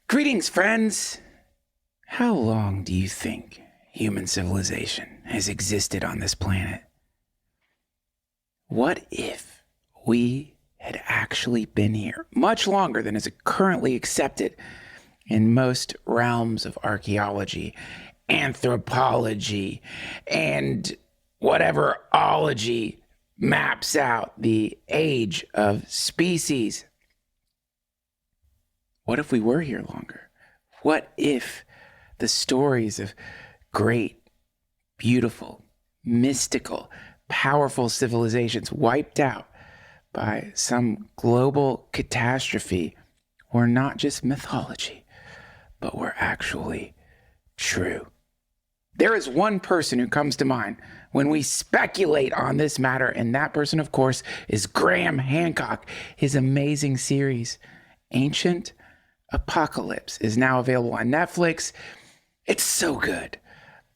Greetings, friends. How long do you think human civilization has existed on this planet? What if we had actually been here much longer than is currently accepted in most realms of archaeology, anthropology, and whatever ology maps out the age of species? What if we were here longer? What if the stories of great, beautiful, mystical, powerful civilizations wiped out by some global catastrophe were not just mythology, but were actually true? There is one person who comes to mind when we speculate on this matter, and that person, of course, is Graham Hancock. His amazing series, Ancient Apocalypse, is now available on Netflix. It's so good.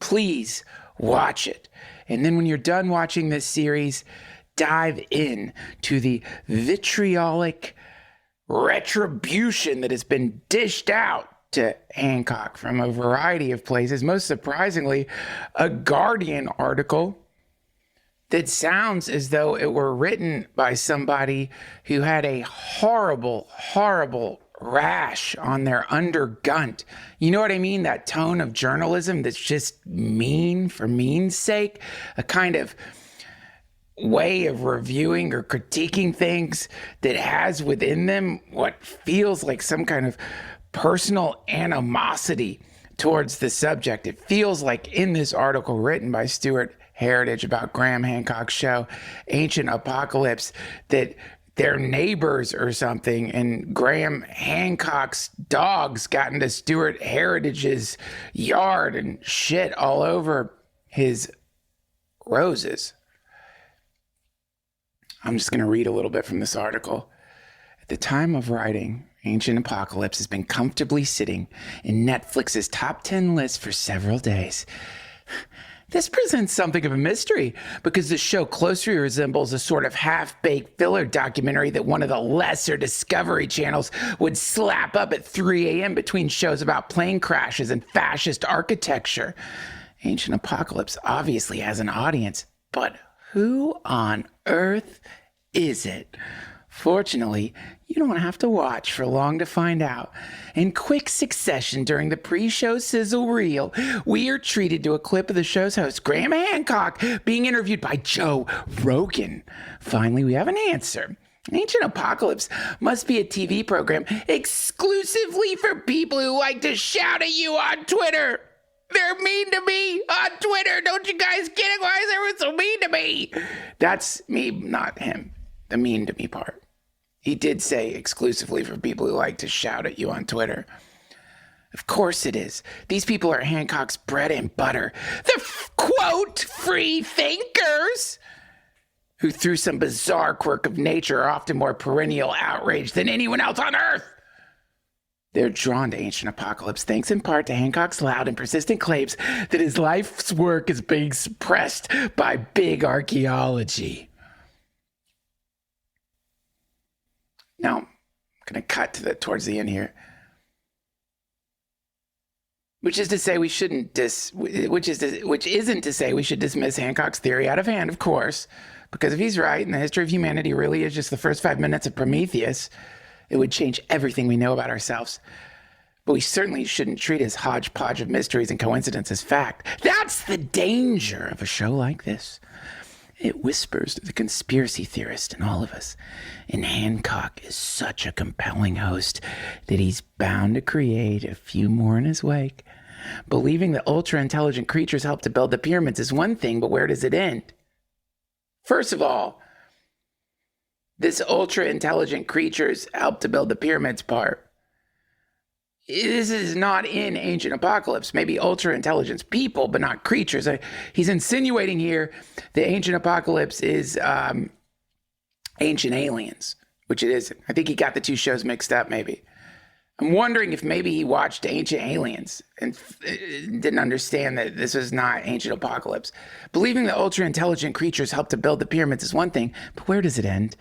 Please watch it. And then when you're done watching this series, dive in to the vitriolic retribution that has been dished out to Hancock from a variety of places. Most surprisingly, a Guardian article that sounds as though it were written by somebody who had a horrible, horrible rash on their undergunt. You know what I mean? That tone of journalism that's just mean for mean's sake. A kind of way of reviewing or critiquing things that has within them what feels like some kind of personal animosity towards the subject. It feels like in this article written by Stuart Heritage about Graham Hancock's show, Ancient Apocalypse, that their neighbors or something, and Graham Hancock's dogs got into Stuart Heritage's yard and shit all over his roses. I'm just going to read a little bit from this article. At the time of writing, Ancient Apocalypse has been comfortably sitting in Netflix's top 10 list for several days. This presents something of a mystery because the show closely resembles a sort of half-baked filler documentary that one of the lesser Discovery channels would slap up at 3 a.m. between shows about plane crashes and fascist architecture. Ancient Apocalypse obviously has an audience, but who on earth is it? Fortunately, you don't have to watch for long to find out. In quick succession during the pre-show sizzle reel, we are treated to a clip of the show's host, Graham Hancock, being interviewed by Joe Rogan. Finally, we have an answer. Ancient Apocalypse must be a TV program exclusively for people who like to shout at you on Twitter. They're mean to me on Twitter. Don't you guys get it? Why is everyone so mean to me? That's me, not him. The mean to me part. He did say exclusively for people who like to shout at you on Twitter. Of course it is. These people are Hancock's bread and butter. The quote, free thinkers, who through some bizarre quirk of nature are often more perennial outrage than anyone else on Earth. They're drawn to Ancient Apocalypse thanks in part to Hancock's loud and persistent claims that his life's work is being suppressed by big archaeology. Now, I'm going to cut to towards the end here. Which isn't to say we should dismiss Hancock's theory out of hand, of course, because if he's right and the history of humanity really is just the first 5 minutes of Prometheus, it would change everything we know about ourselves. But we certainly shouldn't treat his hodgepodge of mysteries and coincidence as fact. That's the danger of a show like this. It whispers to the conspiracy theorist in all of us. And Hancock is such a compelling host that he's bound to create a few more in his wake. Believing that ultra-intelligent creatures helped to build the pyramids is one thing, but where does it end? First of all, this ultra-intelligent creatures helped to build the pyramids part. This is not in Ancient Apocalypse. Maybe ultra-intelligence people, but not creatures. He's insinuating here that Ancient Apocalypse is Ancient Aliens, which it isn't. I think he got the two shows mixed up, maybe. I'm wondering if maybe he watched Ancient Aliens and didn't understand that this was not Ancient Apocalypse. Believing that ultra-intelligent creatures helped to build the pyramids is one thing, but where does it end?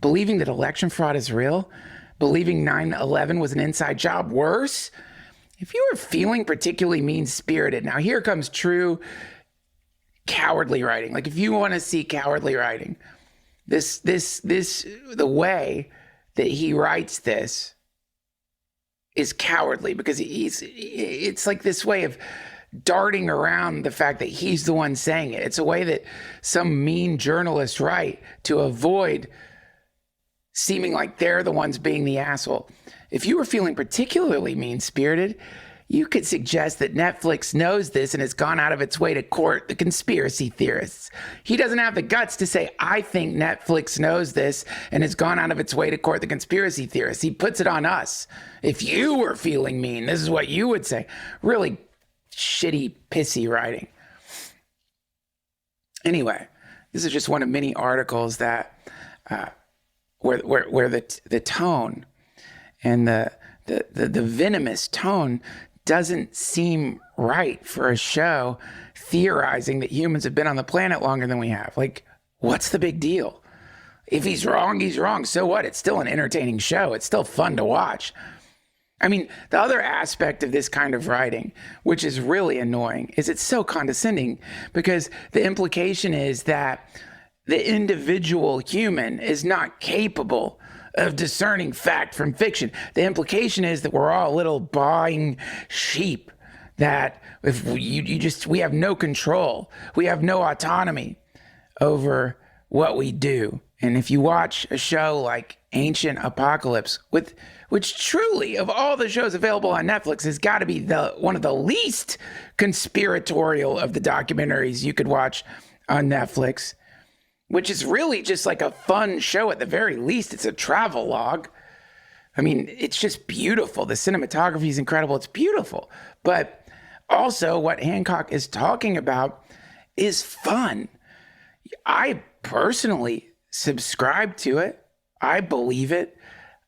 Believing that election fraud is real? believing 9/11 was an inside job. Worse, if you were feeling particularly mean-spirited, now here comes true cowardly writing. Like, if you want to see cowardly writing, the way that he writes this is cowardly, because it's like this way of darting around the fact that he's the one saying it. It's a way that some mean journalists write to avoid seeming like they're the ones being the asshole. If you were feeling particularly mean-spirited, you could suggest that Netflix knows this and has gone out of its way to court the conspiracy theorists. He doesn't have the guts to say, I think Netflix knows this and has gone out of its way to court the conspiracy theorists. He puts it on us. If you were feeling mean, this is what you would say. Really shitty, pissy writing. Anyway, this is just one of many articles that where the tone and the venomous tone doesn't seem right for a show theorizing that humans have been on the planet longer than we have. Like, what's the big deal? If he's wrong, he's wrong. So what? It's still an entertaining show. It's still fun to watch. I mean, the other aspect of this kind of writing, which is really annoying, is it's so condescending, because the implication is that the individual human is not capable of discerning fact from fiction. The implication is that we're all little bawing sheep, that if we have no control, we have no autonomy over what we do. And if you watch a show like Ancient Apocalypse, which truly, of all the shows available on Netflix, has got to be one of the least conspiratorial of the documentaries you could watch on Netflix, which is really just like a fun show at the very least. It's a travel log. I mean, it's just beautiful. The cinematography is incredible. It's beautiful. But also what Hancock is talking about is fun. I personally subscribe to it. I believe it.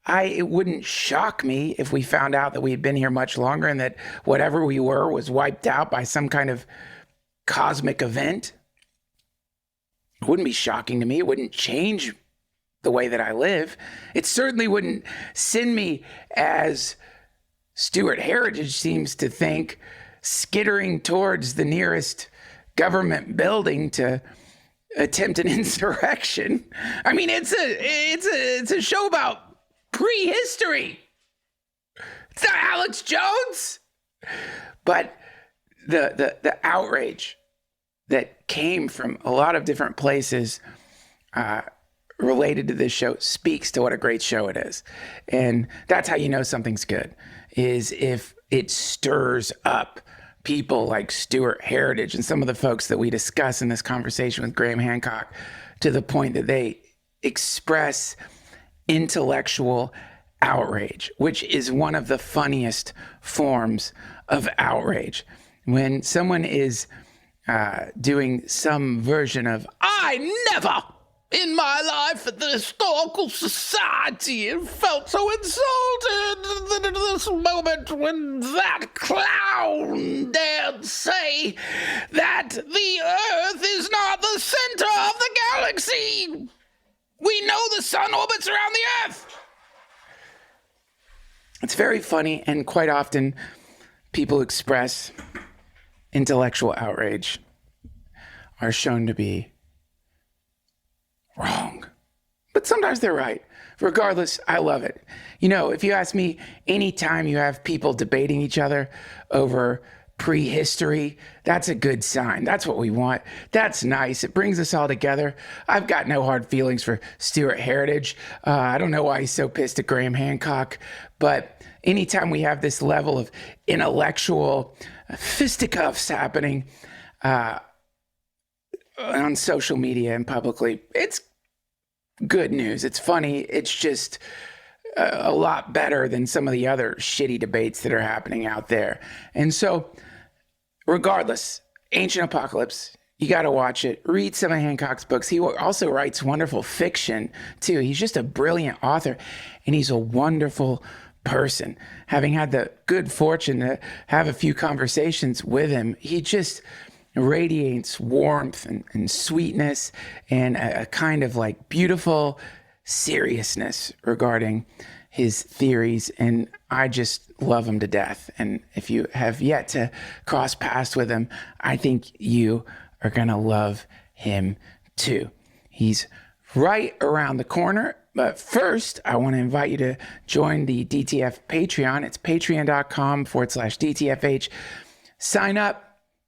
It wouldn't shock me if we found out that we had been here much longer and that whatever we were was wiped out by some kind of cosmic event. It wouldn't be shocking to me. It wouldn't change the way that I live. It certainly wouldn't send me, as Stuart Heritage seems to think, skittering towards the nearest government building to attempt an insurrection. I mean, it's a show about prehistory. It's not Alex Jones. But the outrage that came from a lot of different places related to this show speaks to what a great show it is. And that's how you know something's good, is if it stirs up people like Stuart Heritage and some of the folks that we discuss in this conversation with Graham Hancock, to the point that they express intellectual outrage, which is one of the funniest forms of outrage. When someone is doing some version of, I never in my life at the Historical Society felt so insulted at this moment when that clown dared say that the Earth is not the center of the galaxy. We know the sun orbits around the Earth. It's very funny, and quite often people express intellectual outrage are shown to be wrong. But sometimes they're right. Regardless, I love it. You know, if you ask me, anytime you have people debating each other over prehistory, that's a good sign. That's what we want. That's nice. It brings us all together. I've got no hard feelings for Stuart Heritage. I don't know why he's so pissed at Graham Hancock, but anytime we have this level of intellectual fisticuffs happening on social media and publicly, it's good news. It's funny. It's just a lot better than some of the other shitty debates that are happening out there. And so, regardless, Ancient Apocalypse, you got to watch it. Read some of Hancock's books. He also writes wonderful fiction, too. He's just a brilliant author, and he's a wonderful person. Having had the good fortune to have a few conversations with him, he just radiates warmth and sweetness and a kind of like beautiful seriousness regarding his theories, and I just love him to death. And if you have yet to cross paths with him, I think you are going to love him too. He's right around the corner. But first, I want to invite you to join the DTF Patreon. It's patreon.com/DTFH. Sign up.